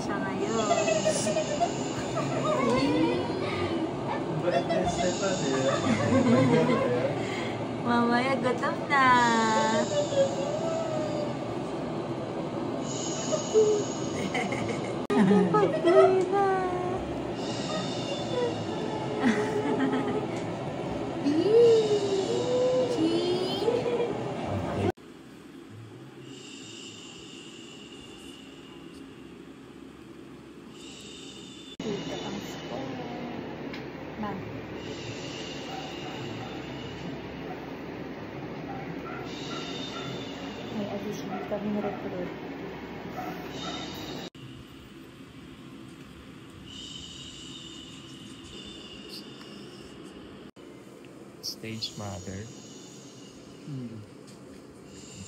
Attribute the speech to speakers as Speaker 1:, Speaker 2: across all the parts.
Speaker 1: siya ngayon. Mamaya gutom na. Pagkain na. May additional kaming recruit.
Speaker 2: Stage mother.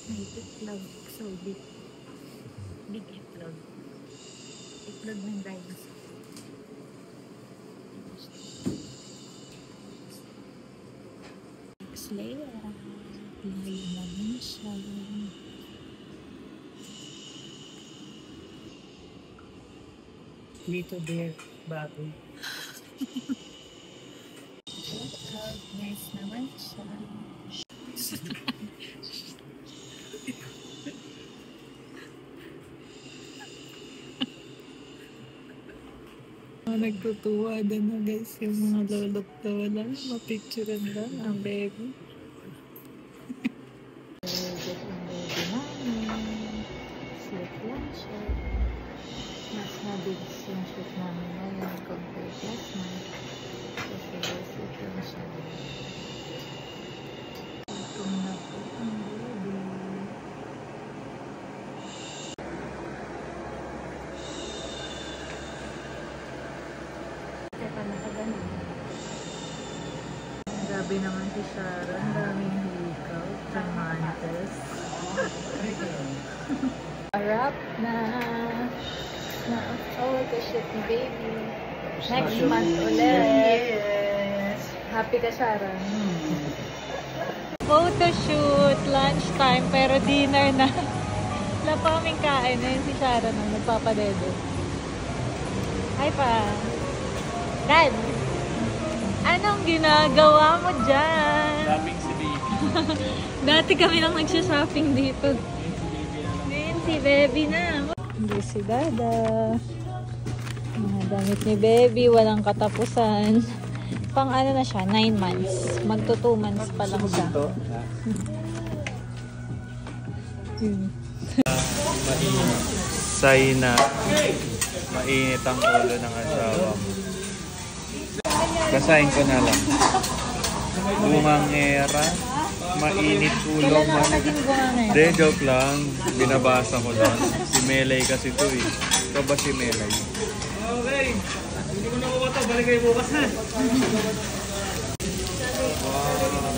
Speaker 1: May itlog. So big. Big itlog. Itlog ng dinosaur. Slayer. Pinay naman siya.
Speaker 3: Little bear bago.
Speaker 1: Nice naman siya.
Speaker 3: Nagtutuwa din na guys yung mga lolot na wala. Mapicturean lang ang baby.
Speaker 1: Get ang baby namin. Sleep lang siya. Mas mabilis yung shoot namin ngayon compared last night. Kasi sleep lang siya. Gutom na po ang baby. Kaya pa nakaganon. Grabe naman si Sharon. Ang daming hikaw. Tramantes. Harap na. Na-photoshoot ni baby. Next month ulit. Yes. Happy ka, Sharon? Photoshoot, lunchtime, pero dinner na. Wala pa kaming kain. Ayun si Sharon ang nagpapadedo. Hi pa. Dad! Anong ginagawa mo dyan?
Speaker 2: Shopping si baby.
Speaker 1: Dati kami lang nagsha-shopping dito. Ngayon si baby na. Hindi si Dada. Mga damit ni baby, walang katapusan. Pang ano na siya, 9 months. Magto 2 months pa lang siya.
Speaker 2: Say na mainit ang ulo ng asawa mo. Basahin ko na lang. Bungangera, mainit ulo mo. De, joke lang. Binabasa ko lang. Si Melay kasi ito eh. Ito ba si Melay? Okay. Hindi ko na mabato. Balik kayo bukas na. Wow.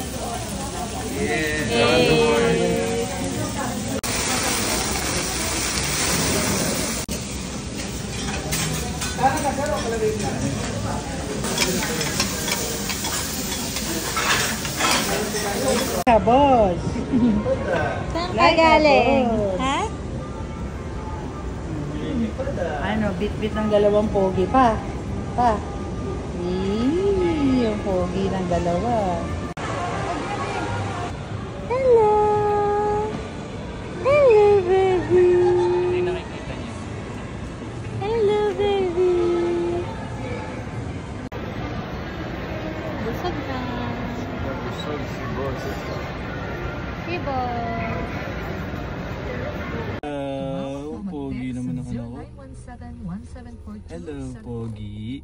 Speaker 2: Yes.
Speaker 3: Boss!
Speaker 1: Saan ka galing? Ha?
Speaker 3: Ano, bit-bit ng dalawang pogi pa. Pa. Yung pogi ng dalawa.
Speaker 1: Hello! Hello, baby!
Speaker 2: Hindi nakikita niya.
Speaker 1: Hello, baby! Busog na.
Speaker 2: Busog si boss.
Speaker 1: Si boss.
Speaker 2: Pogi naman ako. Hello, Pogi.